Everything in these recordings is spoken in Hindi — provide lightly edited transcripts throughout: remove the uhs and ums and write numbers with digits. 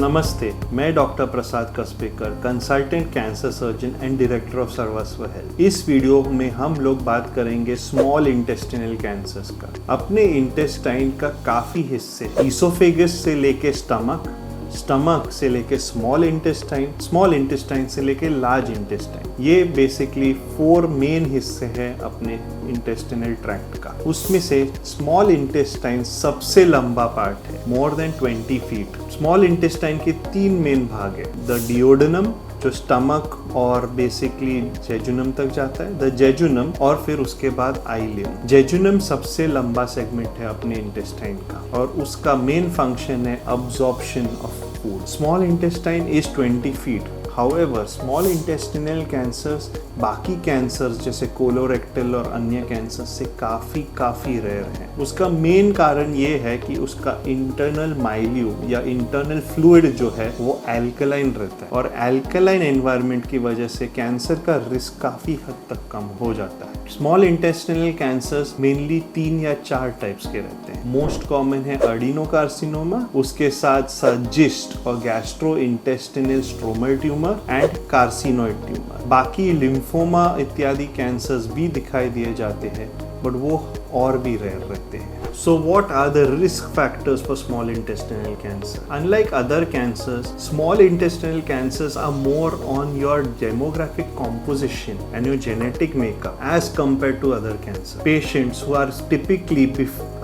नमस्ते, मैं doctor Prasad Kasbekar, consultant cancer surgeon and director of सर्वस्व हेल्थ। इस वीडियो में हम लोग बात करेंगे स्मॉल इंटेस्टिनल कैंसर्स का। अपने इंटेस्टाइन का काफ़ी हिस्से ईसोफेगस से लेके स्टमक से लेके स्मॉल इंटेस्टाइन से लेके लार्ज इंटेस्टाइन, ये बेसिकली 4 मेन हिस्से हैं अपने इंटेस्टिनल ट्रैक्ट का। उसमें से स्मॉल इंटेस्टाइन सबसे लंबा पार्ट है, more than 20 feet. Small intestine के 3 मेन भाग है, द डिओडेनम जो स्टमक और बेसिकली जेजुनम तक जाता है, द जेजुनम, और फिर उसके बाद आइलियम। जेजुनम सबसे लंबा सेगमेंट है अपने इंटेस्टाइन का और उसका मेन फंक्शन है absorption of food. Small intestine is 20 feet. However, small intestinal cancers बाकी कैंसर्स जैसे कोलोरेक्टल और अन्य कैंसर से काफ़ी रेयर है। उसका मेन कारण ये है कि उसका इंटरनल माइल्यू या इंटरनल फ्लूइड जो है वो एल्कलाइन रहता है और एल्कलाइन एनवायरनमेंट की वजह से कैंसर का रिस्क काफ़ी हद तक कम हो जाता है। स्मॉल इंटेस्टिनल कैंसर्स मेनली 3 या 4 टाइप्स के रहते हैं। मोस्ट कॉमन है एडिनोकार्सिनोमा, उसके साथ जिस्ट और gastro intestinal stromal tumour and carcinoid tumour. बाकी लिम्फोमा इत्यादि कैंसर्स भी दिखाई दिए जाते हैं, बट वो और भी रेयर रहते हैं। So what are the risk factors for small intestinal cancer? Unlike other cancers, small intestinal cancers are more on your demographic composition and your genetic makeup as compared to other cancers. Patients who are typically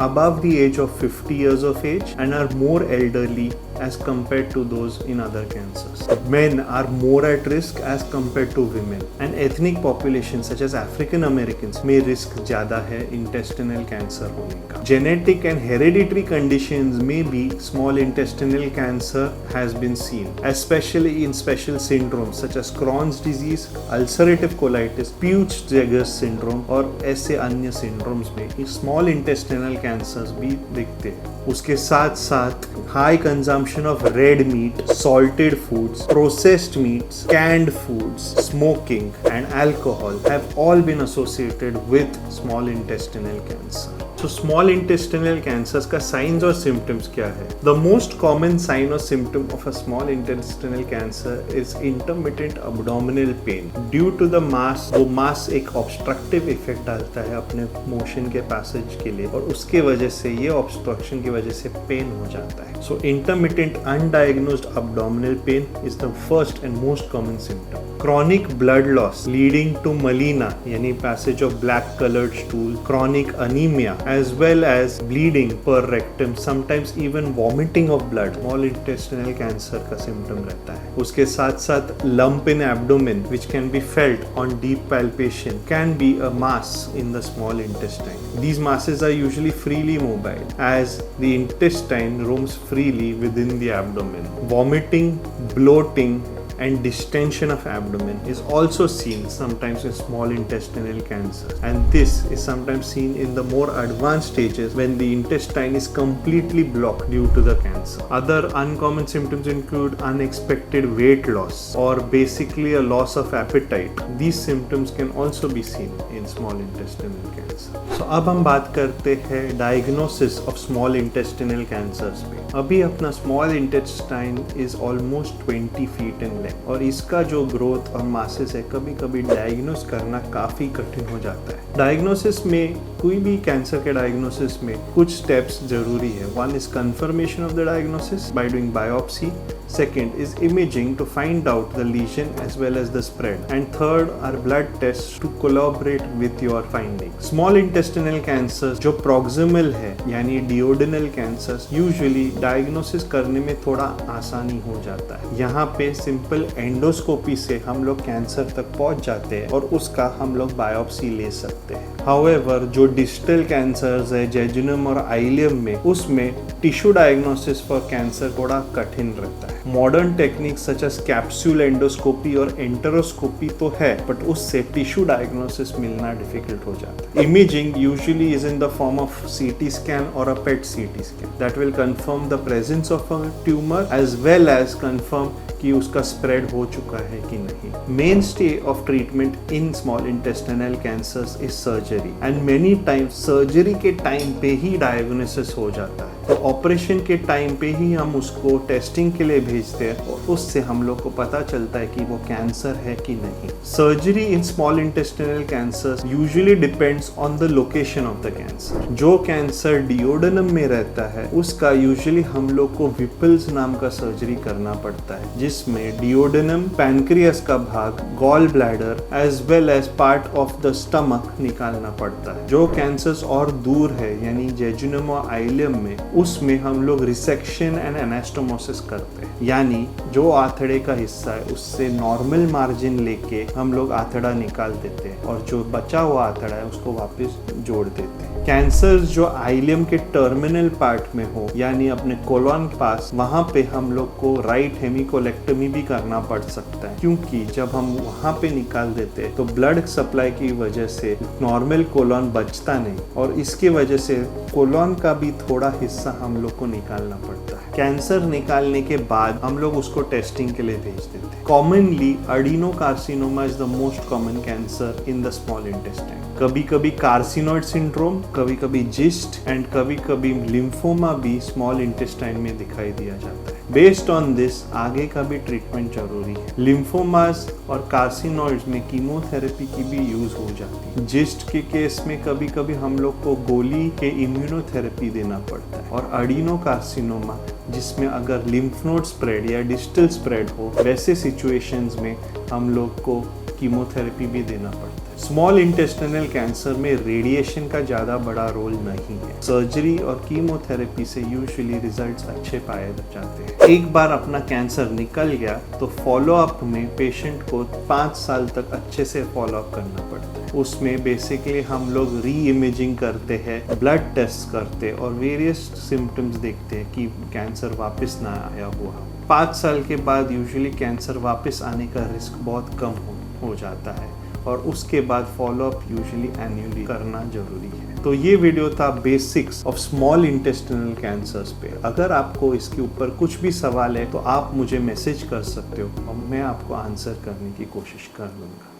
above the age of 50 years of age and are more elderly as compared to those in other cancers. Men are more at risk as compared to women, and ethnic populations such as African Americans में risk ज़्यादा है intestinal cancer होने का। Genetic and hereditary conditions में भी small intestinal cancer has been seen, especially in special syndromes such as Crohn's disease, ulcerative colitis, Peutz-Jeghers syndrome और ऐसे अन्य syndromes में small intestinal cancers भी दिखते हैं। उसके साथ high consumption of red meat, salted foods, processed meats, canned foods, smoking and alcohol have all been associated with small intestinal cancer. So small intestinal cancers का signs और symptoms क्या है? The most common sign or symptom of a small intestinal cancer is intermittent abdominal pain due to the mass। वो mass एक obstructive effect डालता है अपने motion के passage के लिए और उसके वजह से ये obstruction की वजह से pain हो जाता है। So intermittent undiagnosed abdominal pain is the first and most common symptom. Chronic blood loss leading to melena यानी passage of black colored stool, chronic anemia as well as bleeding per rectum, sometimes even vomiting of blood, small intestinal cancer का symptom रहता है। उसके साथ lump in abdomen which can be felt on deep palpation can be a mass in the small intestine. These masses are usually freely mobile as the intestine roams freely within the abdomen. Vomiting, bloating and distension of abdomen is also seen sometimes in small intestinal cancer, and this is sometimes seen in the more advanced stages when the intestine is completely blocked due to the cancer. Other uncommon symptoms include unexpected weight loss or basically a loss of appetite. These symptoms can also be seen in small intestinal cancer. So अब हम बात करते हैं diagnosis of small intestinal cancers पे। अभी अपना small intestine is almost 20 feet in length और इसका जो ग्रोथ और मासेस है कभी कभी डायग्नोस करना काफ़ी कठिन हो जाता है। डायग्नोसिस में कोई भी कैंसर के डायग्नोसिस में कुछ स्टेप्स जरूरी है। One is confirmation of the diagnosis by doing biopsy, second is imaging to find out the lesion as well as the spread, and third are blood tests to collaborate with your findings. Small intestinal cancers जो proximal है यानी duodenal cancers usually diagnosis करने में थोड़ा आसानी हो जाता है। यहाँ पे simple endoscopy से हम लोग कैंसर तक पहुँच जाते हैं और उसका हम लोग बायोप्सी ले सकते हैं। However, जो डिस्टल कैंसर्स है जेजुनम और आइलियम में, उसमें टिश्यू डायग्नोसिस फॉर कैंसर थोड़ा कठिन रहता है। Modern techniques such as capsule endoscopy और एंटेरोस्कोपी तो है, बट उससे टिश्यू डायग्नोसिस मिलना डिफिकल्ट हो जाता है। Imaging usually is in the form of CT scan और a PET CT scan that will confirm the presence of a tumour as well as confirm कि उसका स्प्रेड हो चुका है कि नहीं। Main stay of treatment in small intestinal cancers is surgery and many time surgery के टाइम पे ही डायग्नोसिस हो जाता है। तो ऑपरेशन के टाइम पे ही हम उसको टेस्टिंग के लिए भेजते हैं और उससे हम लोग को पता चलता है कि वो कैंसर है कि नहीं। Surgery in small intestinal cancer usually depends on the location of the cancer. जो कैंसर डिओडेनम में रहता है उसका यूजुअली हम लोग को विपल्स नाम का सर्जरी करना पड़ता है, जिसमें डिओडेनम, पैनक्रियास का भाग, gall bladder as well as part of the stomach निकालना पड़ता है। जो कैंसर्स और दूर है यानी जेजुनम और आइलियम में, उसमें हम लोग रिसेक्शन एंड एनास्टोमोसिस करते हैं, यानी जो आंतड़े का हिस्सा है उससे नॉर्मल मार्जिन लेके हम लोग आंतड़ा निकाल देते हैं और जो बचा हुआ आंतड़ा है उसको वापस जोड़ देते हैं। कैंसर जो आइलियम के टर्मिनल पार्ट में हो यानी अपने कोलन के पास, वहां पे हम लोग को राइट हेमिकोलेक्टमी भी करना पड़ सकता है, क्योंकि जब हम वहां पे निकाल देते हैं तो ब्लड सप्लाई की वजह से नॉर्मल कोलन बचता नहीं और इसकी वजह से कोलन का भी थोड़ा हिस्सा हम लोग को निकालना पड़ता है। कैंसर निकालने के बाद हम लोग उसको टेस्टिंग के लिए भेज देते हैं। Commonly adenocarcinoma is the most common cancer in the small intestine. कभी कभी कार्सिनोइड सिंड्रोम, कभी कभी जिस्ट एंड कभी कभी लिम्फोमा भी स्मॉल इंटेस्टाइन में दिखाई दिया जाता है। बेस्ड ऑन दिस आगे का भी ट्रीटमेंट जरूरी है। लिम्फोमास और कार्सिनोइड्स में कीमोथेरेपी की भी यूज हो जाती है। जिस्ट के केस में कभी कभी हम लोग को गोली के इम्यूनोथेरेपी देना पड़ता है और एडिनोकार्सिनोमा जिसमें अगर लिम्फ नोड स्प्रेड या डिस्टल स्प्रेड हो, वैसे सिचुएशंस में हम लोग को कीमोथेरेपी भी देना पड़ता है। स्मॉल इंटेस्टिनल कैंसर में रेडिएशन का ज़्यादा बड़ा रोल नहीं है। सर्जरी और कीमोथेरेपी से यूजुअली रिजल्ट्स अच्छे पाए जाते हैं। एक बार अपना कैंसर निकल गया तो फॉलोअप में पेशेंट को 5 साल तक अच्छे से फॉलोअप करना पड़ता है। उसमें बेसिकली हम लोग री इमेजिंग करते हैं, ब्लड टेस्ट करते और वेरियस सिम्टम्स देखते हैं कि कैंसर वापस ना आया हुआ। 5 साल के बाद यूजुअली कैंसर वापस आने का रिस्क बहुत कम हो जाता है और उसके बाद फॉलोअप यूजुअली एनुअली करना जरूरी है। तो ये वीडियो था basics of small intestinal cancers पे। अगर आपको इसके ऊपर कुछ भी सवाल है तो आप मुझे मैसेज कर सकते हो और मैं आपको आंसर करने की कोशिश कर लूँगा।